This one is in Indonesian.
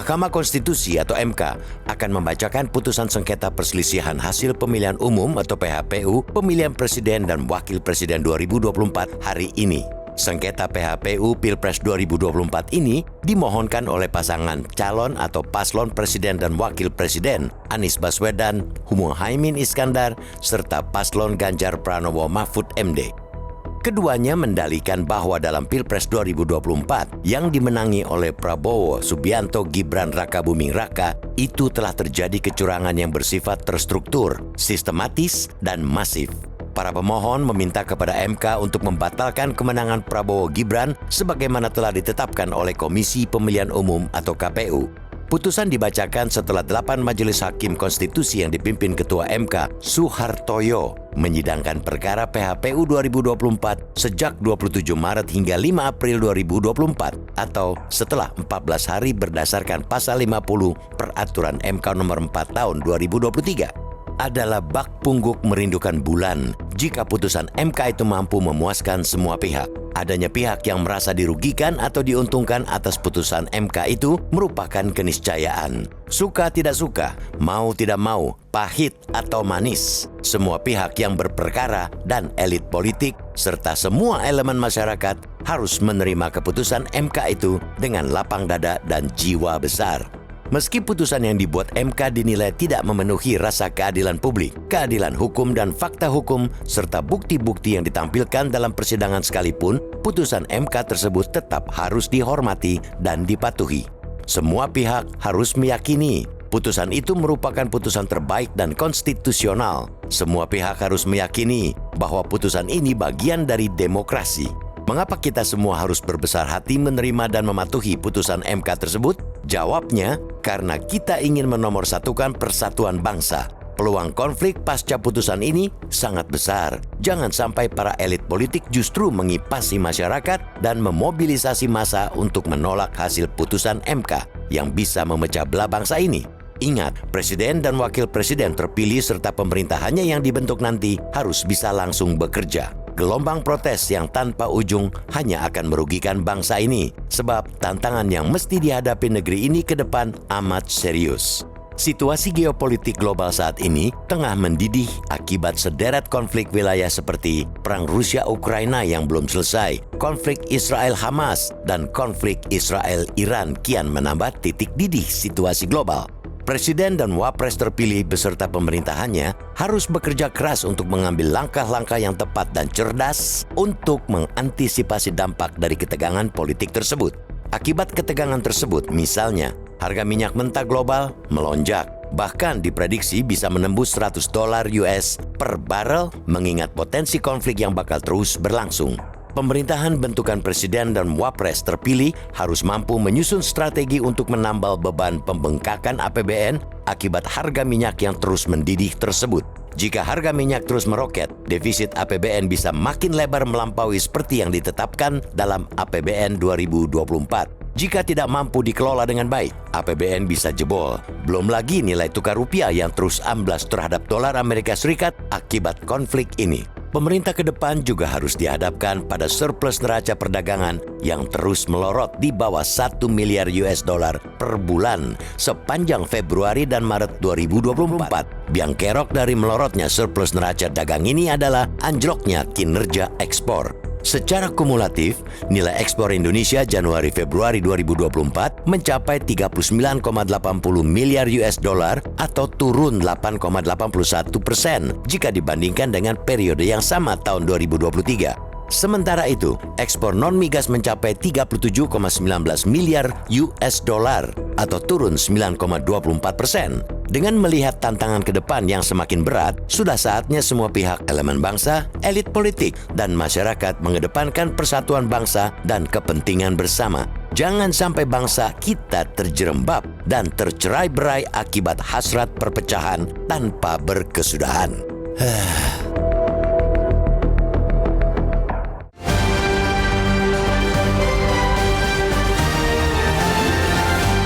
Mahkamah Konstitusi atau MK akan membacakan putusan sengketa perselisihan hasil pemilihan umum atau PHPU pemilihan presiden dan wakil presiden 2024 hari ini. Sengketa PHPU Pilpres 2024 ini dimohonkan oleh pasangan calon atau paslon presiden dan wakil presiden Anies Baswedan, Muhaimin Iskandar, serta paslon Ganjar Pranowo Mahfud MD. Keduanya mendalilkan bahwa dalam Pilpres 2024 yang dimenangi oleh Prabowo Subianto Gibran Rakabuming Raka itu telah terjadi kecurangan yang bersifat terstruktur, sistematis, dan masif. Para pemohon meminta kepada MK untuk membatalkan kemenangan Prabowo Gibran sebagaimana telah ditetapkan oleh Komisi Pemilihan Umum atau KPU. Putusan dibacakan setelah 8 majelis hakim konstitusi yang dipimpin Ketua MK Suhartoyo menyidangkan perkara PHPU 2024 sejak 27 Maret hingga 5 April 2024 atau setelah 14 hari berdasarkan pasal 50 Peraturan MK nomor 4 tahun 2023. Adalah bak pungguk merindukan bulan jika putusan MK itu mampu memuaskan semua pihak. Adanya pihak yang merasa dirugikan atau diuntungkan atas putusan MK itu merupakan keniscayaan. Suka tidak suka, mau tidak mau, pahit atau manis, semua pihak yang berperkara dan elit politik serta semua elemen masyarakat harus menerima keputusan MK itu dengan lapang dada dan jiwa besar. Meski putusan yang dibuat MK dinilai tidak memenuhi rasa keadilan publik, keadilan hukum dan fakta hukum, serta bukti-bukti yang ditampilkan dalam persidangan sekalipun, putusan MK tersebut tetap harus dihormati dan dipatuhi. Semua pihak harus meyakini putusan itu merupakan putusan terbaik dan konstitusional. Semua pihak harus meyakini bahwa putusan ini bagian dari demokrasi. Mengapa kita semua harus berbesar hati menerima dan mematuhi putusan MK tersebut? Jawabnya, karena kita ingin menomorsatukan persatuan bangsa. Peluang konflik pasca putusan ini sangat besar. Jangan sampai para elit politik justru mengipasi masyarakat dan memobilisasi massa untuk menolak hasil putusan MK yang bisa memecah belah bangsa ini. Ingat, presiden dan wakil presiden terpilih serta pemerintahannya yang dibentuk nanti harus bisa langsung bekerja. Gelombang protes yang tanpa ujung hanya akan merugikan bangsa ini, sebab tantangan yang mesti dihadapi negeri ini ke depan amat serius. Situasi geopolitik global saat ini tengah mendidih akibat sederet konflik wilayah seperti perang Rusia-Ukraina yang belum selesai, konflik Israel-Hamas, dan konflik Israel-Iran kian menambah titik didih situasi global. Presiden dan Wapres terpilih beserta pemerintahannya harus bekerja keras untuk mengambil langkah-langkah yang tepat dan cerdas untuk mengantisipasi dampak dari ketegangan politik tersebut. Akibat ketegangan tersebut, misalnya, harga minyak mentah global melonjak, bahkan diprediksi bisa menembus $100 US per barel mengingat potensi konflik yang bakal terus berlangsung. Pemerintahan bentukan presiden dan wapres terpilih harus mampu menyusun strategi untuk menambal beban pembengkakan APBN akibat harga minyak yang terus mendidih tersebut. Jika harga minyak terus meroket, defisit APBN bisa makin lebar melampaui seperti yang ditetapkan dalam APBN 2024. Jika tidak mampu dikelola dengan baik, APBN bisa jebol. Belum lagi nilai tukar rupiah yang terus amblas terhadap dolar Amerika Serikat akibat konflik ini. Pemerintah ke depan juga harus dihadapkan pada surplus neraca perdagangan yang terus melorot di bawah 1 miliar US dollar per bulan sepanjang Februari dan Maret 2024. Biang kerok dari melorotnya surplus neraca dagang ini adalah anjloknya kinerja ekspor. Secara kumulatif, nilai ekspor Indonesia Januari-Februari 2024 mencapai 39,80 miliar US dollar atau turun 8,81% jika dibandingkan dengan periode yang sama tahun 2023. Sementara itu, ekspor non-migas mencapai 37,19 miliar US dollar atau turun 9,24%. Dengan melihat tantangan ke depan yang semakin berat, sudah saatnya semua pihak elemen bangsa, elit politik, dan masyarakat mengedepankan persatuan bangsa dan kepentingan bersama. Jangan sampai bangsa kita terjerembab dan tercerai-berai akibat hasrat perpecahan tanpa berkesudahan.